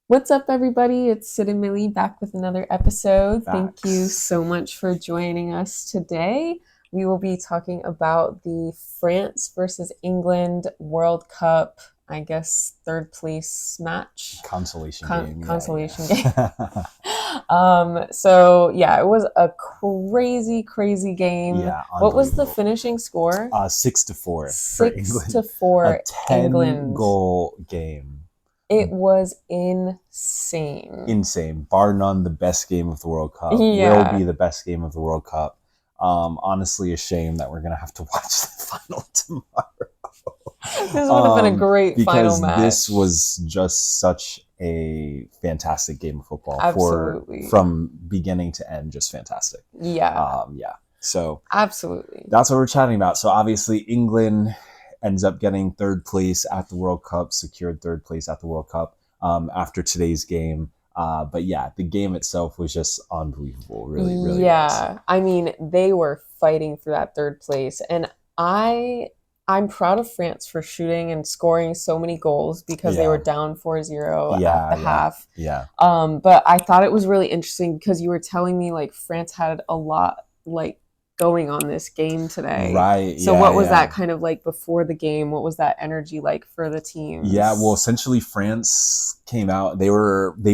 What's up, everybody? It's Sid and Millie back with another episode. Thank you Facts. so much for joining us today. We will be talking about the France versus England World Cup, I guess, third place match, Consolation game. consolation game. Yeah. So, it was a crazy game. Yeah, What was the unbelievable. finishing score? 6-4 for Six England. to A four 10 England. goal game. It was insane. Insane. Bar none, the best game of the World Cup. Will Yeah. be the best game of the World Cup. Honestly, a shame that we're going to have to watch the final tomorrow. This would have been a great final Because match. this was just such a fantastic game of football. Absolutely. From beginning to end, just fantastic. Yeah. So Absolutely. that's what we're chatting about. So obviously England ends up getting third place at the World Cup, secured third place at the World Cup after today's game. But yeah, the game itself was just unbelievable. Really was. Yeah. I mean, they were fighting for that third place. And I'm proud of France for shooting and scoring so many goals because they Yeah. were down 4-0 at Yeah, the yeah. half. Yeah. But I thought it was really interesting because you were telling me like France had a lot like going on this game today. Right. So yeah, what was yeah. that kind of like before the game? What was that energy like for the teams? Yeah, well, essentially France came out. They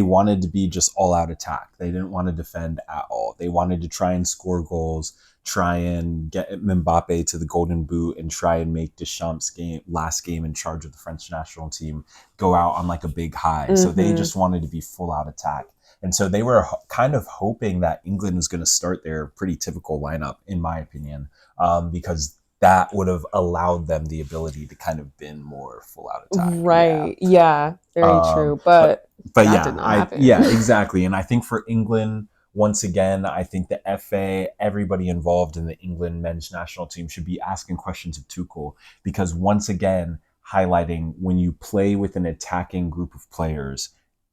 wanted to be just all out attack. They didn't want to defend at all. They wanted to try and score goals, try and get Mbappe to the golden boot, and try and make Deschamps' last game in charge of the French national team go out on like a big high. So they just wanted to be full out attack. And so they were kind of hoping that England was going to start their pretty typical lineup, in my opinion, because that would have allowed them the ability to kind of been more full out attack. Right. Yeah. Very true. But But that yeah, did not happen. yeah, exactly. And I think for England, once again, I think the FA, everybody involved in the England men's national team should be asking questions of Tuchel, because once again, highlighting when you play with an attacking group of players,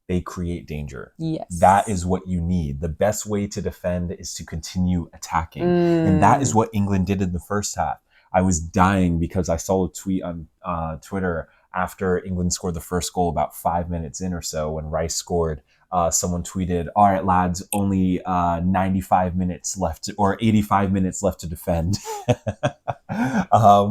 they create danger. Yes. That is what you need. The best way to defend is to continue attacking. And that is what England did in the first half. I was dying because I saw a tweet on Twitter after England scored the first goal about 5 minutes in or so when Rice scored. Someone tweeted, "All right, lads, only 95 minutes left or 85 minutes left to defend,"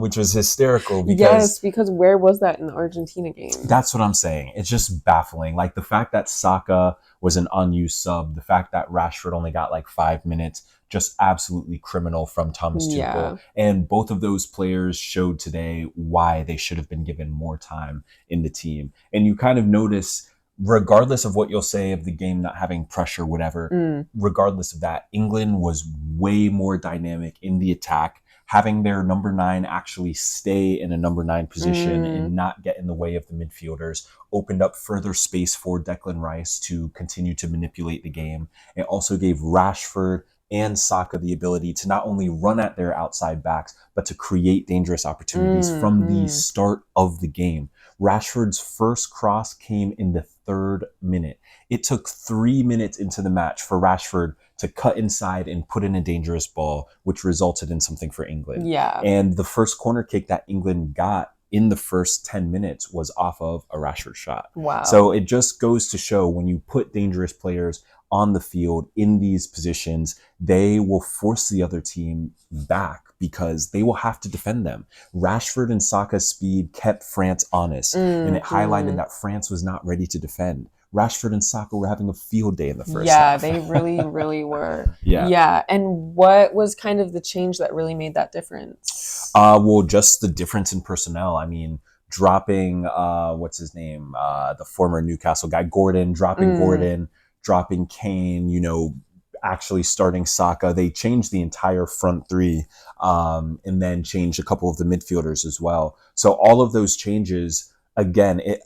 which was hysterical. Because where was that in the Argentina game? That's what I'm saying. It's just baffling. Like the fact that Saka was an unused sub, the fact that Rashford only got like 5 minutes, just absolutely criminal from Thomas Tuchel. Yeah. And both of those players showed today why they should have been given more time in the team. And you kind of notice, regardless of what you'll say of the game not having pressure, whatever, regardless of that, England was way more dynamic in the attack. Having their number 9 actually stay in a number 9 position and not get in the way of the midfielders opened up further space for Declan Rice to continue to manipulate the game. It also gave Rashford and Saka the ability to not only run at their outside backs, but to create dangerous opportunities from the start of the game. Rashford's first cross came in the 3rd minute. It took 3 minutes into the match for Rashford to cut inside and put in a dangerous ball, which resulted in something for England. Yeah. And the first corner kick that England got in the first 10 minutes was off of a Rashford shot. Wow. So it just goes to show when you put dangerous players on the field in these positions, they will force the other team back because they will have to defend them. Rashford and Saka's speed kept France honest, and it highlighted that France was not ready to defend. Rashford and Saka were having a field day in the first half. Yeah, they really were. Yeah. Yeah. And what was kind of the change that really made that difference? Well, just the difference in personnel. I mean, dropping, what's his name? The former Newcastle guy, Gordon, dropping Kane, actually starting Saka. They changed the entire front three, and then changed a couple of the midfielders as well. So all of those changes, again, it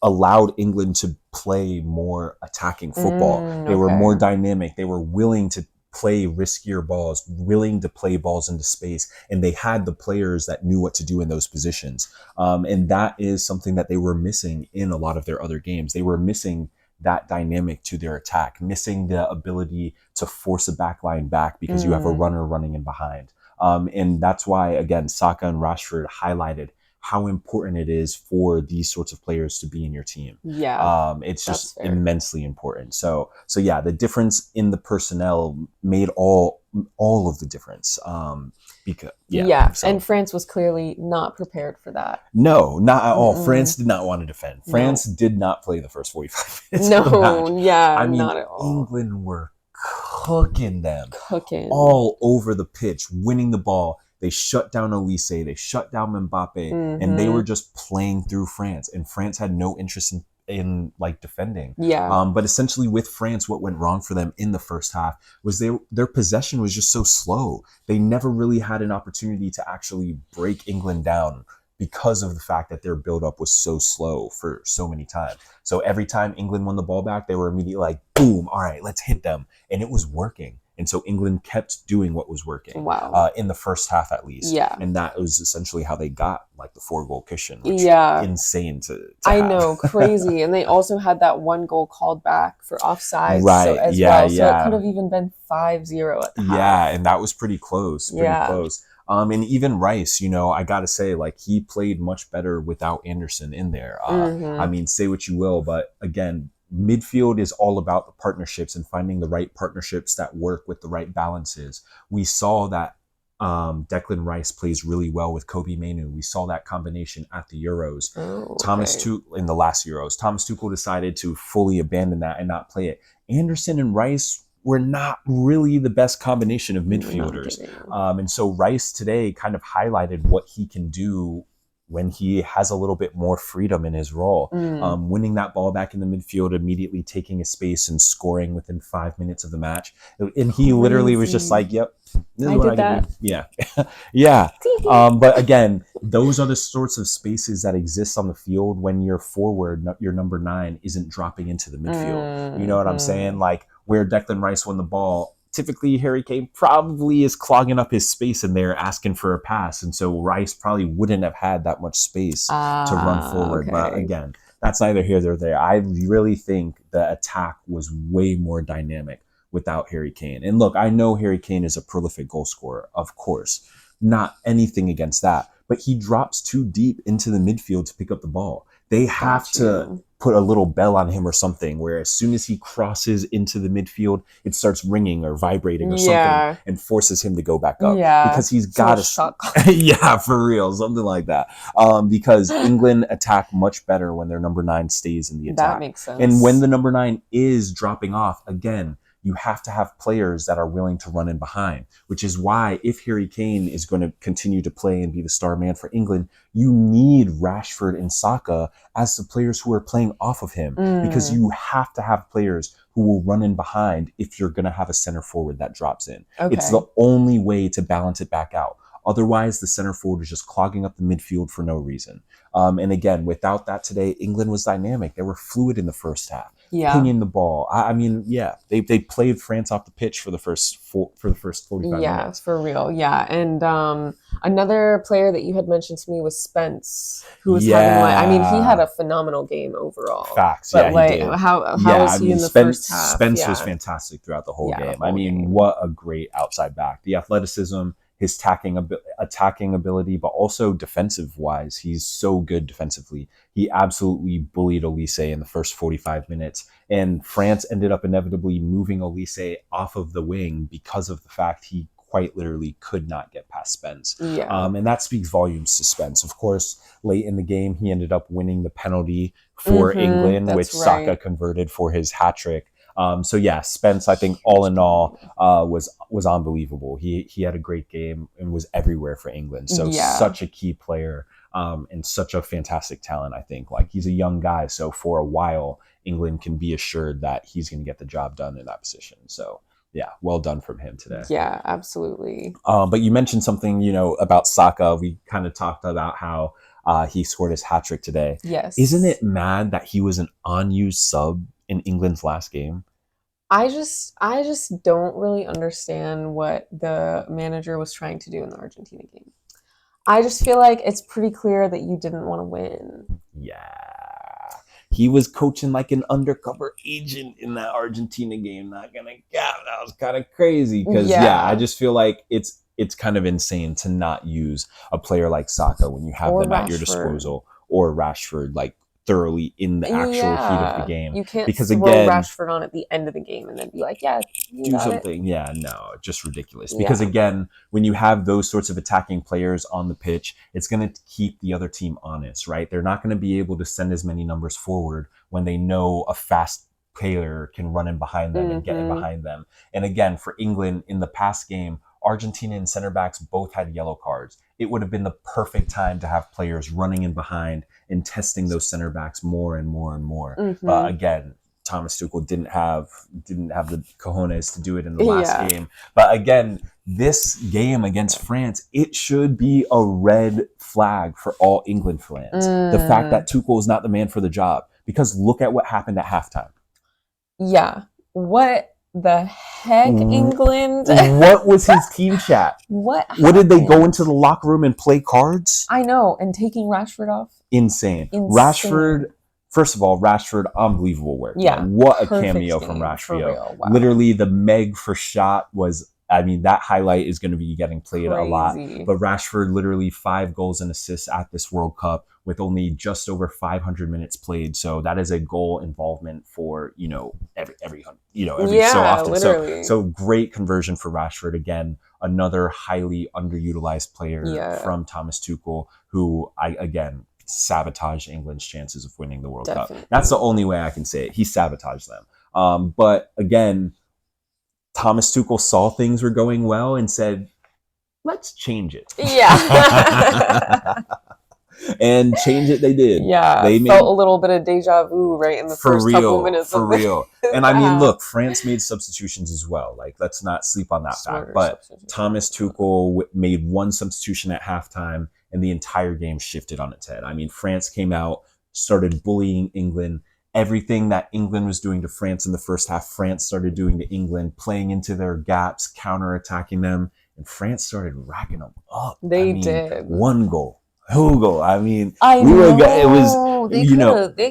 allowed England to play more attacking football. They were more dynamic. They were willing to play riskier balls, willing to play balls into space, and they had the players that knew what to do in those positions. And that is something that they were missing in a lot of their other games. They were missing that dynamic to their attack, missing the ability to force a backline back because you have a runner running in behind. And that's why, again, Saka and Rashford highlighted how important it is for these sorts of players to be in your team. Yeah, It's that's just fair. immensely important. So yeah, the difference in the personnel made all of the difference. Because Yeah, so and France was clearly not prepared for that. no, not at all. Mm-mm. France did not want to defend. France No. did not play the first 45 minutes of the match. No, yeah, I mean, not at all. England were cooking them Cooking. all over the pitch, winning the ball. They shut down Elise, they shut down Mbappe, and they were Mm-hmm. just playing through France. And France had no interest in like defending. Yeah. But essentially, with France, what went wrong for them in the first half was their possession was just so slow. They never really had an opportunity to actually break England down because of the fact that their buildup was so slow for so many times. So every time England won the ball back, they were immediately like, boom, all right, let's hit them. And it was working. And so England kept doing what was working Wow. in the first half, at least. Yeah. And that was essentially how they got like the 4-goal cushion, which Yeah. insane to I have. know, crazy. And they also had that 1 goal called back for offside Right, as yeah, well. So yeah. it could have even been 5-0 at the half. Yeah, and that was pretty close. Pretty Yeah. close. And even Rice, I gotta say, like, he played much better without Anderson in there. Mhm. I mean, say what you will, but again, midfield is all about the partnerships and finding the right partnerships that work with the right balances. We saw that Declan Rice plays really well with Kobe Mainoo. We saw that combination at the Euros. Oh, Thomas okay. Tuchel in the last Euros. Thomas Tuchel decided to fully abandon that and not play it. Anderson and Rice were not really the best combination of midfielders. And so Rice today kind of highlighted what he can do when he has a little bit more freedom in his role. Winning that ball back in the midfield, immediately taking a space and scoring within 5 minutes of the match. And he literally was just like, yep, this is what I can do. Yeah. Yeah. But again, those are the sorts of spaces that exist on the field when your forward, your number 9, isn't dropping into the midfield. You know what I'm saying? Like where Declan Rice won the ball, typically Harry Kane probably is clogging up his space in there asking for a pass. And so Rice probably wouldn't have had that much space to run forward. Okay. But again, that's neither here nor there. I really think the attack was way more dynamic without Harry Kane. And look, I know Harry Kane is a prolific goal scorer, of course. Not anything against that. But he drops too deep into the midfield to pick up the ball. They have to put a little bell on him or something where as soon as he crosses into the midfield, it starts ringing or vibrating or something and forces him to go back up. Because he's got to... Yeah, for real. Something like that. Because England attack much better when their number 9 stays in the attack. That makes sense. And when the number 9 is dropping off, again, you have to have players that are willing to run in behind, which is why if Harry Kane is going to continue to play and be the star man for England, you need Rashford and Saka as the players who are playing off of him, because you have to have players who will run in behind if you're going to have a center forward that drops in. It's the only way to balance it back out. Otherwise, the center forward is just clogging up the midfield for no reason. And again, without that today, England was dynamic. They were fluid in the first half. Pinging the ball. I mean, yeah, they played France off the pitch for the first 45 minutes. Yeah, for real. Yeah, and another player that you had mentioned to me was Spence, who was having like, I mean, he had a phenomenal game overall. Facts. But yeah, he did. How was he in the first half? Spence was fantastic throughout the whole game. I mean, what a great outside back. The athleticism, his attacking ability, but also defensive wise, he's so good defensively. He absolutely bullied Elise in the first 45 minutes, and France ended up inevitably moving Elise off of the wing because of the fact he quite literally could not get past Spence. And that speaks volumes to Spence. Of course, late in the game, he ended up winning the penalty for England, which Saka converted for his hat trick. So yeah, Spence, I think all in all, was unbelievable. He had a great game and was everywhere for England. So such a key player, and such a fantastic talent, I think. Like, he's a young guy, so for a while, England can be assured that he's going to get the job done in that position. So yeah, well done from him today. Yeah, absolutely. But you mentioned something, about Saka. We kind of talked about how he scored his hat trick today. Yes. Isn't it mad that he was an unused sub in England's last game? I just don't really understand what the manager was trying to do in the Argentina game. I just feel like it's pretty clear that you didn't want to win. Yeah. He was coaching like an undercover agent in that Argentina game. Not gonna cap. That was kind of crazy because I just feel like it's it's kind of insane to not use a player like Saka when you have Or them at your Rashford. disposal, or Rashford, like thoroughly in the actual heat of the game. You can't Because throw again, Rashford on at the end of the game and then be like, yeah, you do got something. Yeah, no, just ridiculous. Yeah. Because again, when you have those sorts of attacking players on the pitch, it's going to keep the other team honest, right? They're not going to be able to send as many numbers forward when they know a fast player can run in behind them and get in behind them. And again, for England in the past game, Argentina and center backs both had yellow cards. It would have been the perfect time to have players running in behind and testing those center backs more and more and more. Mhm. But again, Thomas Tuchel didn't have the cojones to do it in the last game. But again, this game against France, it should be a red flag for all England fans. The fact that Tuchel is not the man for the job. Because look at what happened at halftime. Yeah. What the heck, England? What was his team chat? What did they go into the locker room and play cards? I know, and taking Rashford off? Insane. Rashford, first of all, Rashford, unbelievable work. Yeah. What a cameo from Rashford. Wow. Literally, the Meg for shot was, I mean, that highlight is going to be getting played a lot. But Rashford, literally 5 goals and assists at this World Cup with only just over 500 minutes played. So that is a goal involvement for, every so often. Literally. So great conversion for Rashford. Again, another highly underutilized player from Thomas Tuchel, who sabotaged England's chances of winning the World Cup. That's the only way I can say it. He sabotaged them. But again, Thomas Tuchel saw things were going well and said, let's change it. Yeah. And change it they did. Yeah. They felt a little bit of deja vu right in the first couple minutes. For real. And I mean, look, France made substitutions as well. Like, let's not sleep on that fact. But Thomas Tuchel made one substitution at halftime, and the entire game shifted on its head. I mean, France came out, started bullying England. Everything that England was doing to France in the first half, France started doing to England, playing into their gaps, counterattacking them, and France started racking them up. They did. 1 goal. Hugo, I mean, they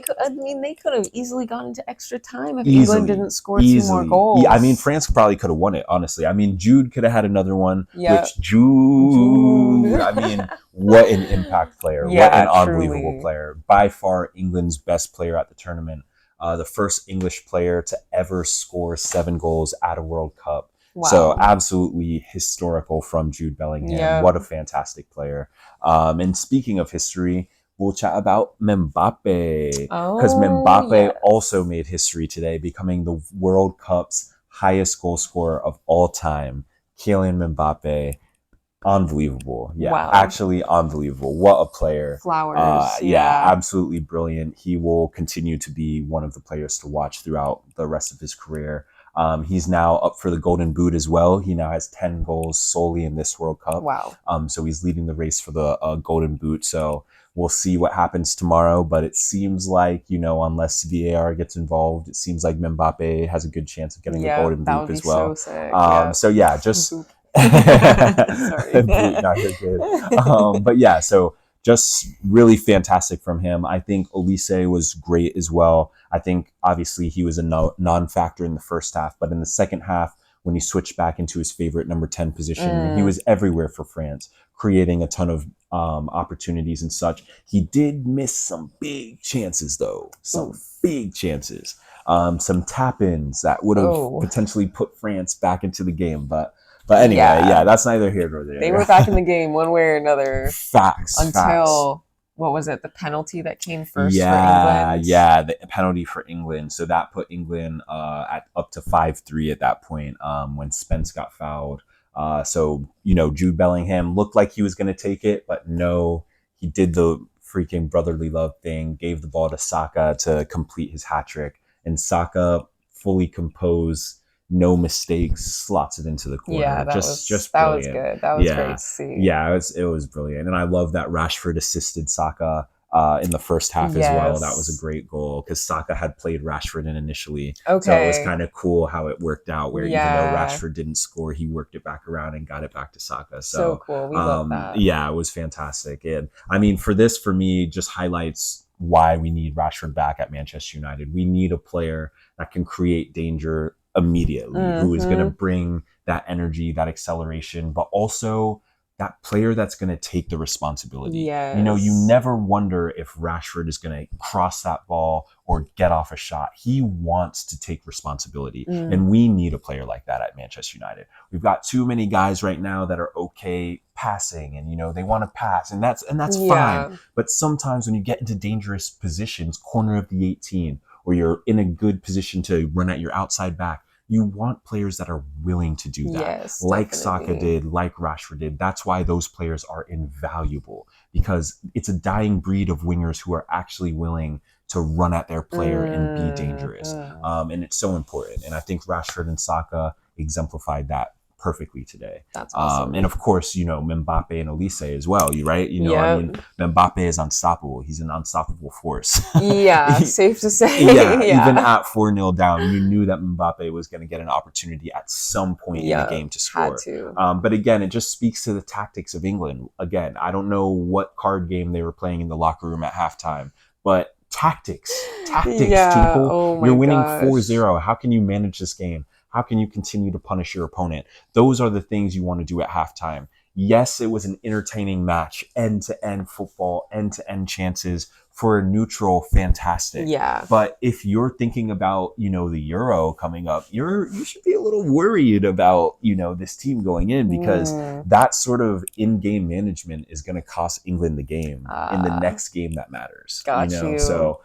could have easily gone into extra time if England didn't score 2 more goals. I mean, France probably could have won it, honestly. I mean, Jude could have had another one, which Jude, I mean, what an impact player. What an unbelievable player. By far, England's best player at the tournament. The first English player to ever score 7 goals at a World Cup. Wow. So absolutely historical from Jude Bellingham. Yeah. What a fantastic player. And speaking of history, we'll chat about Mbappe. Because Mbappe also made history today, becoming the World Cup's highest goal scorer of all time. Kylian Mbappe. Unbelievable. Yeah, wow. Actually unbelievable. What a player. Flowers. Absolutely brilliant. He will continue to be one of the players to watch throughout the rest of his career. He's now up for the Golden Boot as well. He now has 10 goals solely in this World Cup. Wow. So he's leading the race for the Golden Boot. So we'll see what happens tomorrow. But it seems like, unless VAR gets involved, it seems like Mbappe has a good chance of getting the Golden Boot as well. So sick. Just... Sorry. No, you're good. But yeah, so just really fantastic from him. I think Olise was great as well. I think obviously he was a non-factor in the first half, but in the second half, when he switched back into his favorite number 10 position, he was everywhere for France, creating a ton of opportunities and such. He did miss some big chances, though. Big chances. Some tap-ins that would have potentially put France back into the game, But anyway, that's neither here nor there. They were back in the game one way or another. Facts. What was it? The penalty that came first for England? Yeah, the penalty for England. So that put England at up to 5-3 at that point when Spence got fouled. So, Jude Bellingham looked like he was going to take it, but no, he did the freaking brotherly love thing, gave the ball to Saka to complete his hat trick. And Saka, fully composed, no mistakes, slots it into the corner. Yeah, that was good. That was great to see. Yeah, it was brilliant. And I love that Rashford assisted Saka in the first half as well. That was a great goal because Saka had played Rashford in initially. Okay. So it was kind of cool how it worked out where even though Rashford didn't score, he worked it back around and got it back to Saka. So cool. We love that. Yeah, it was fantastic. And I mean, for me, just highlights why we need Rashford back at Manchester United. We need a player that can create danger immediately, who is going to bring that energy, that acceleration, but also that player that's going to take the responsibility. You know, you Yes. never wonder if Rashford is going to cross that ball or get off a shot. He wants to take responsibility. And we need a player like that at Manchester United. We've got too many guys right now that are okay passing and, you know, they want to pass and that's Yeah. fine. But sometimes when you get into dangerous positions, corner of the 18, or you're in a good position to run at your outside back, you want players that are willing to do that. Yes, Like definitely. Saka did, like Rashford did. That's why those players are invaluable, because it's a dying breed of wingers who are actually willing to run at their player and be dangerous. And it's so important. And I think Rashford and Saka exemplified that perfectly today. That's awesome. And of course, you know, Mbappe and Elise as well. You right? You know, I mean, Mbappe is unstoppable. He's an unstoppable force. Yeah, safe to say. Yeah, even at 4-0 down, you knew that Mbappe was going to get an opportunity at some point in the game to score. Had to. But again, it just speaks to the tactics of England. Again, I don't know what card game they were playing in the locker room at halftime, but tactics, people. Oh You're winning gosh. 4-0. How can you manage this game? How can you continue to punish your opponent? Those are the things you want to do at halftime. Yes, it was an entertaining match, end-to-end football, end-to-end chances. For a neutral, fantastic. Yeah. But if you're thinking about, you know, the Euro coming up, you should be a little worried about, you know, this team going in, because that sort of in-game management is going to cost England the game in the next game that matters. Got you know? you. So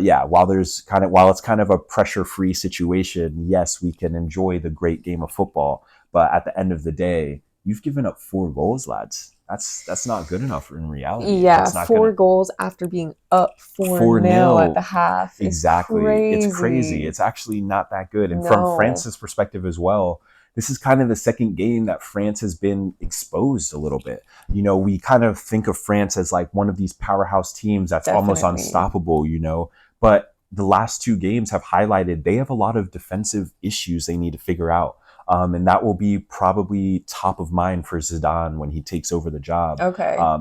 yeah, while it's kind of a pressure-free situation, yes, we can enjoy the great game of football. But at the end of the day, you've given up 4 goals, lads. That's not good enough in reality. Yeah, 4 goals after being up 4-0 at the half. Exactly. It's crazy. It's actually not that good. And from France's perspective as well, this is kind of the second game that France has been exposed a little bit. You know, we kind of think of France as like one of these powerhouse teams that's almost unstoppable, you know, but the last 2 games have highlighted they have a lot of defensive issues they need to figure out. And that will be probably top of mind for Zidane when he takes over the job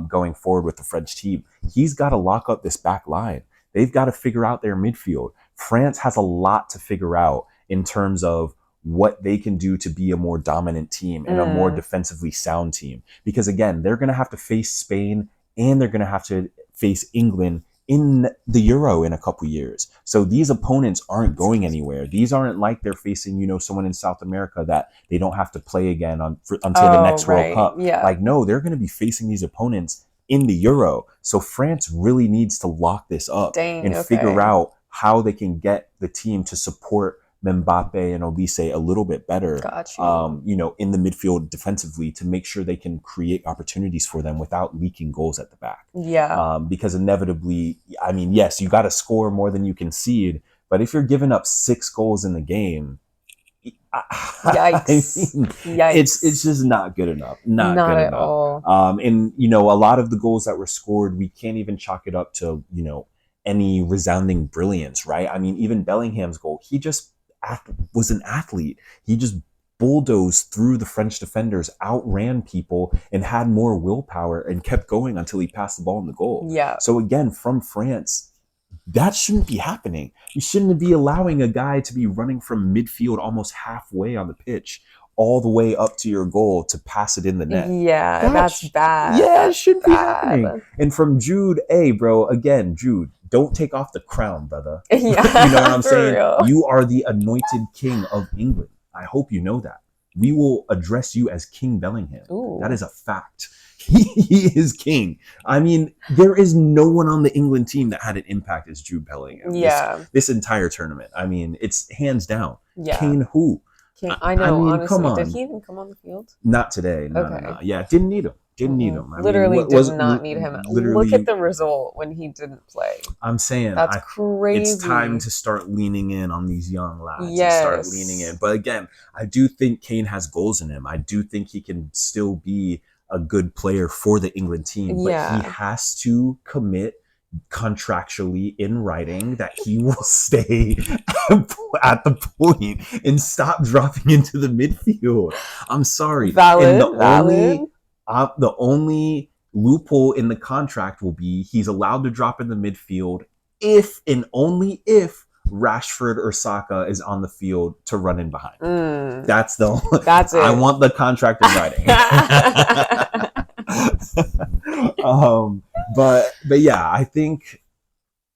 going forward with the French team. He's got to lock up this back line. They've got to figure out their midfield. France has a lot to figure out in terms of what they can do to be a more dominant team and a more defensively sound team. Because again, they're going to have to face Spain and they're going to have to face England in the Euro in a couple years. So these opponents aren't going anywhere. These aren't like they're facing, you know, someone in South America that they don't have to play again until the next World Cup. Yeah. Like, no, they're going to be facing these opponents in the Euro. So France really needs to lock this up and figure out how they can get the team to support Mbappe and Olise a little bit better, you know, in the midfield defensively, to make sure they can create opportunities for them without leaking goals at the back. Yeah. Because inevitably, I mean, yes, you got to score more than you concede, but if you're giving up 6 goals in the game, yikes. I mean, Yikes. It's just not good enough. Not good at enough. all. And, you know, a lot of the goals that were scored, we can't even chalk it up to, you know, any resounding brilliance, right? I mean, even Bellingham's goal, he just was an athlete. He just bulldozed through the French defenders, outran people, and had more willpower and kept going until he passed the ball in the goal. Yeah. So again, from France, that shouldn't be happening. You shouldn't be allowing a guy to be running from midfield almost halfway on the pitch all the way up to your goal to pass it in the net. Yeah, that's bad. Yeah, it shouldn't be happening. And from Jude, hey, bro, again, Jude, don't take off the crown, brother. Yeah, you know what I'm saying? Real. You are the anointed king of England. I hope you know that. We will address you as King Bellingham. Ooh. That is a fact. He is king. I mean, there is no one on the England team that had an impact as Jude Bellingham. Yeah. This entire tournament. I mean, it's hands down. Yeah. Kane who? I know, I mean, honestly. come on. Did he even come on the field? Not today. No, Okay. no. Yeah, didn't need him. Didn't need him. I Literally mean, did not need him. Look at the result when he didn't play. I'm saying that's crazy. It's time to start leaning in on these young lads. Yes. And start leaning in. But again, I do think Kane has goals in him. I do think he can still be a good player for the England team. But he has to commit contractually in writing that he will stay at the point and stop dropping into the midfield. I'm sorry. Valid. The only loophole in the contract will be he's allowed to drop in the midfield if and only if Rashford or Saka is on the field to run in behind. Mm, That's that's it. I want the contract in writing. But yeah, I think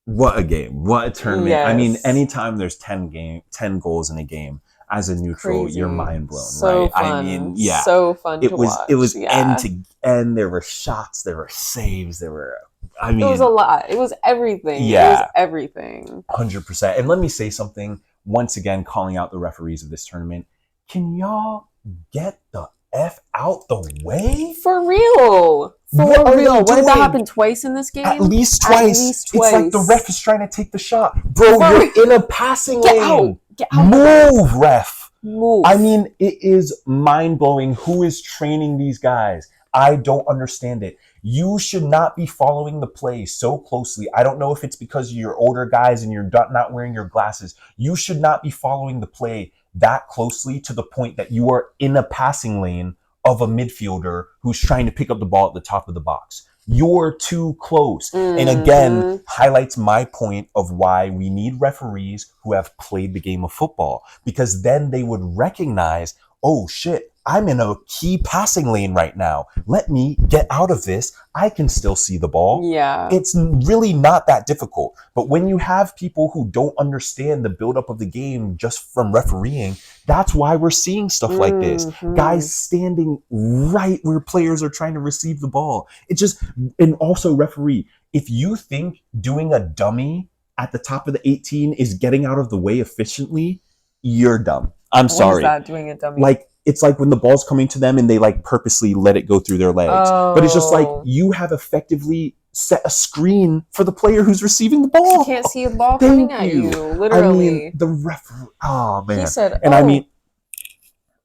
what a game, what a tournament. I mean, Yes. anytime there's 10 goals in a game as a neutral, Crazy. you're mind blown, So right? fun. I mean, yeah, So fun to watch. it was Yeah. end to end. There were shots, there were saves, there were. I mean, it was a lot. It was everything. Yeah. It was everything. 100%. And let me say something once again, calling out the referees of this tournament. Can y'all get the F out the way? For real. What are real. they What did doing? that happen twice in this game? At least twice. It's like the ref is trying to take the shot. Bro, you're in a passing Get lane. out. Get out. Move, ref. Move. I mean, it is mind-blowing. Who is training these guys? I don't understand it. You should not be following the play so closely. I don't know if it's because you're older guys and you're not wearing your glasses. You should not be following the play that closely to the point that you are in a passing lane of a midfielder who's trying to pick up the ball at the top of the box. You're too close. Mm-hmm. And again, highlights my point of why we need referees who have played the game of football, because then they would recognize, oh shit, I'm in a key passing lane right now. Let me get out of this. I can still see the ball. Yeah. It's really not that difficult. But when you have people who don't understand the buildup of the game just from refereeing, that's why we're seeing stuff like this. Guys standing right where players are trying to receive the ball. It just, and also referee, if you think doing a dummy at the top of the 18 is getting out of the way efficiently, you're dumb. I'm sorry. What is that, doing a dummy? Like, it's like when the ball's coming to them and they like purposely let it go through their legs. Oh. But it's just like you have effectively set a screen for the player who's receiving the ball. You can't see a ball coming at you, literally. I mean, the referee, oh man. He said, and I mean,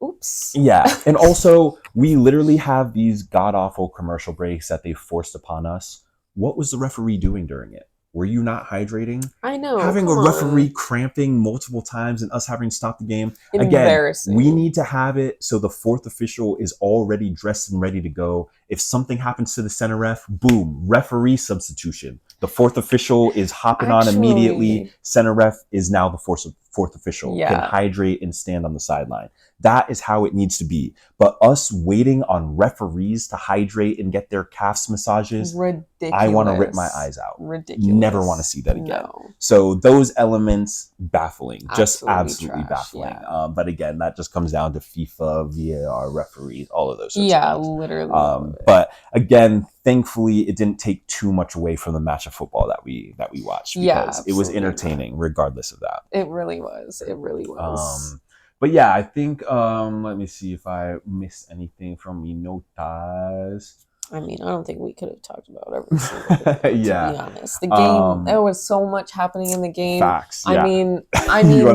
oops. Yeah. And also, we literally have these god-awful commercial breaks that they forced upon us. What was the referee doing during it? Were you not hydrating? I know. Having a referee cramping multiple times and us having to stop the game. Embarrassing. Again, we need to have it so the fourth official is already dressed and ready to go. If something happens to the center ref, boom, referee substitution. The fourth official is hopping on immediately. Center ref is now the fourth official. Yeah. Can hydrate and stand on the sideline. That is how it needs to be. But us waiting on referees to hydrate and get their calves massages, ridiculous. I want to rip my eyes out. Ridiculous. Never want to see that again. No. So those elements, baffling. Just absolutely trash, baffling. Yeah. But again, that just comes down to FIFA, VAR, referees, all of those sorts yeah, of things. literally. But again, thankfully, it didn't take too much away from the match of football that we watched, because it was entertaining regardless of that. It really was. It really was. But yeah, I think, let me see if I missed anything from me notas. I mean, I don't think we could have talked about every single thing, yeah. to be honest. The game, there was so much happening in the game. Facts, yeah. I mean,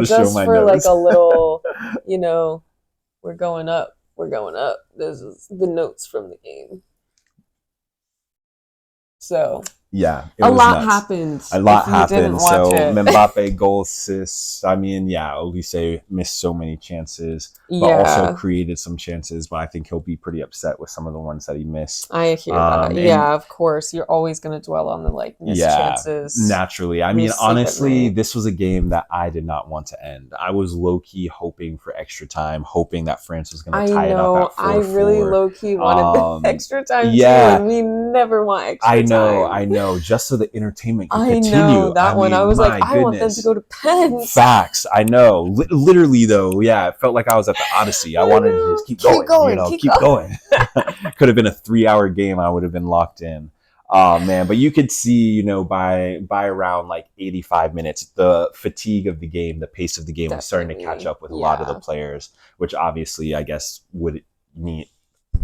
just for notes. like a little, we're going up. This is the notes from the game. So yeah, a lot happened. A lot happened. So Mbappe goal, assists. I mean, yeah, Olise missed so many chances, but also created some chances. But I think he'll be pretty upset with some of the ones that he missed. I hear that. Yeah, of course. You're always going to dwell on the missed chances. Naturally. I mean, honestly, this was a game that I did not want to end. I was low key hoping for extra time, hoping that France was going to tie it up at 4-4. I really low key wanted the extra time too, and we never want extra time. I know. Just so the entertainment can continue. Know that one. I was like, I want them to go to pens. Facts. I know. Literally, though, yeah, it felt like I was at the Odyssey. I wanted to just keep going. Keep going. Could have been a 3-hour game. I would have been locked in. Oh man, but you could see, by around like 85 minutes, the fatigue of the game, the pace of the game was starting to catch up with a lot of the players, which obviously, I guess, would need.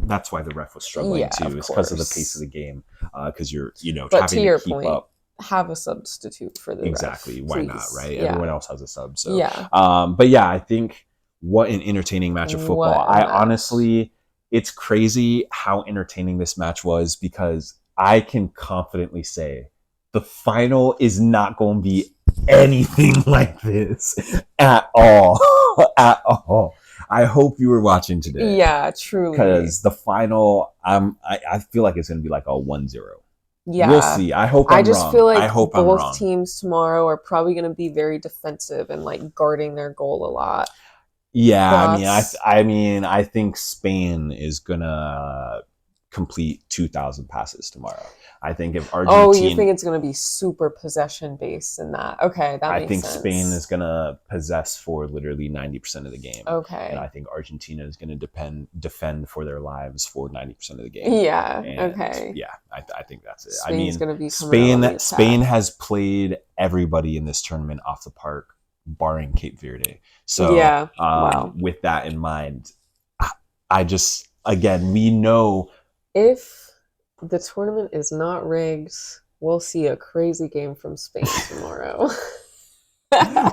That's why the ref was struggling too. It's because of the pace of the game. Because you're, but having to keep up. Have a substitute for the exactly. ref, why not? Right. Yeah. Everyone else has a sub. So but yeah, I think what an entertaining match of football. Honestly, it's crazy how entertaining this match was, because I can confidently say the final is not going to be anything like this at all. At all. I hope you were watching today. Yeah, truly. Because the final, I feel like it's going to be like a 1-0. We'll Yeah. see. I hope I I'm just feel wrong. I like hope I'm both wrong. teams tomorrow are probably going to be very defensive and like guarding their goal a lot. Yeah, Thoughts? I think Spain is gonna complete 2,000 passes tomorrow. I think if Oh, you Argentina, think it's going to be super possession based in that? Okay, that I makes think Spain is sense. gonna possess for literally 90% of the game, and I Okay. think Argentina is gonna defend for their lives for 90% of the game. Yeah, And okay. yeah, I think that's it. I Spain's mean, going to be coming out on the Spain attack. has played everybody in this tournament off the park, barring Cape Verde. So Yeah. Wow. with that in mind, I just again we know. If the tournament is not rigged, we'll see a crazy game from Spain tomorrow.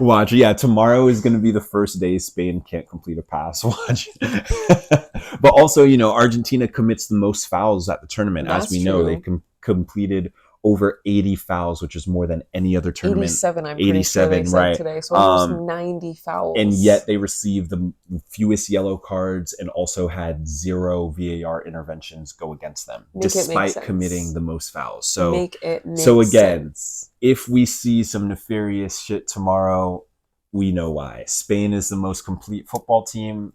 Watch, yeah, tomorrow is going to be the first day Spain can't complete a pass. Watch. But also, Argentina commits the most fouls at the tournament. As That's we know, they've true. completed over 80 fouls, which is more than any other tournament. 87, I'm pretty sure they 87, said right? today. So almost 90 And yet fouls. they received the fewest yellow cards and also had zero VAR interventions go against them, Make it make despite committing sense. the most fouls. Make it So make again, sense. if we see some nefarious shit tomorrow, we know why. Spain is the most complete football team.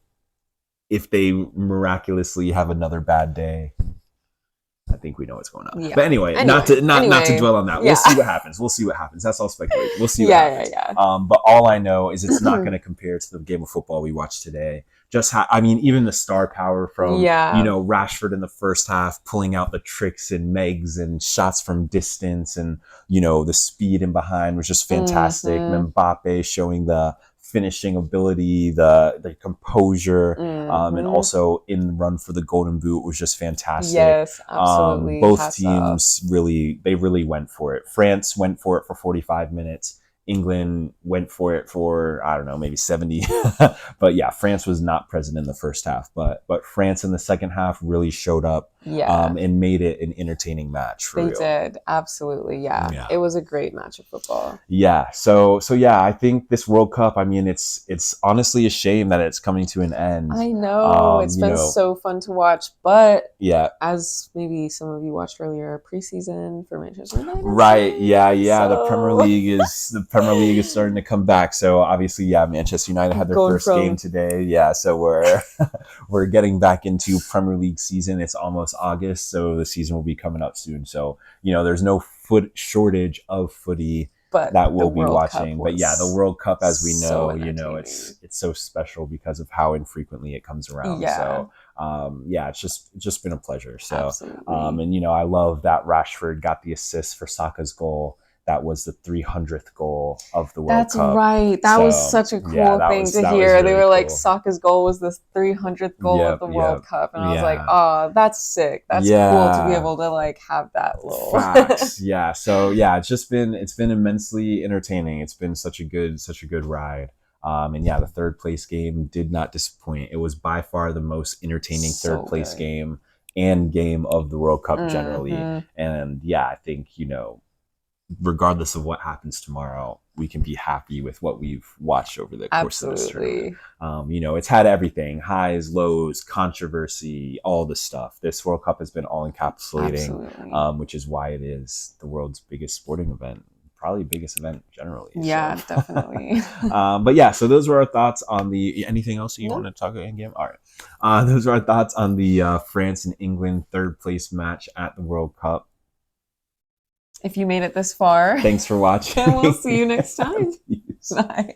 If they miraculously have another bad day, I think we know what's going on. But Yeah. anyway, Anyway, not to dwell on that. We'll yeah. see what happens. We'll see what happens. That's all speculation. We'll see what Yeah, happens. yeah, But all I know is it's not going to compare to the game of football we watched today. I mean, even the star power from yeah. Rashford in the first half, pulling out the tricks and megs and shots from distance, and the speed in behind was just fantastic. Mm-hmm. And Mbappe showing the finishing ability, the composure, and Mm-hmm. also in the run for the Golden Boot was just fantastic. Yes, absolutely. Both Hats off. teams really went for it. France went for it for 45 minutes. England went for it for, I don't know, maybe 70. But yeah, France was not present in the first half, but France in the second half really showed up, Yeah. and made it an entertaining match for They real. did. Absolutely. Yeah. Yeah. It was a great match of football. Yeah. So yeah, I think this World Cup, I mean, it's honestly a shame that it's coming to an end. I know. It's been so fun to watch, but yeah, as maybe some of you watched earlier, preseason for Manchester United. right. Yeah. So... The Premier League is starting to come back. So obviously, yeah, Manchester United had their first game today. Yeah. So we're getting back into Premier League season. It's almost August, so the season will be coming up soon. So there's no shortage of footy but that we'll be watching. But yeah, the World Cup, as we know, so it's so special because of how infrequently it comes around. Yeah. So yeah, it's just been a pleasure. So absolutely. and I love that Rashford got the assist for Saka's goal. That was the 300th goal of the World Cup. That's right. That was such a cool thing to hear. Really they were like, cool. Saka's goal was the 300th goal of the World Cup. And I was like, oh, that's sick. That's cool to be able to like have that little facts. Yeah. So yeah, it's been immensely entertaining. It's been such a good ride. And yeah, the third place game did not disappoint. It was by far the most entertaining third place game and game of the World Cup generally. And yeah, I think, regardless of what happens tomorrow, we can be happy with what we've watched over the course of this tournament. It's had everything: highs, lows, controversy, all the stuff. This World Cup has been all encapsulating, which is why it is the world's biggest sporting event, probably biggest event generally. Yeah, so. Definitely. But yeah, so those were our thoughts on the. Anything else you want to talk about in game? All right, those are our thoughts on the France and England third place match at the World Cup. If you made it this far, thanks for watching. And we'll see you next time. Bye.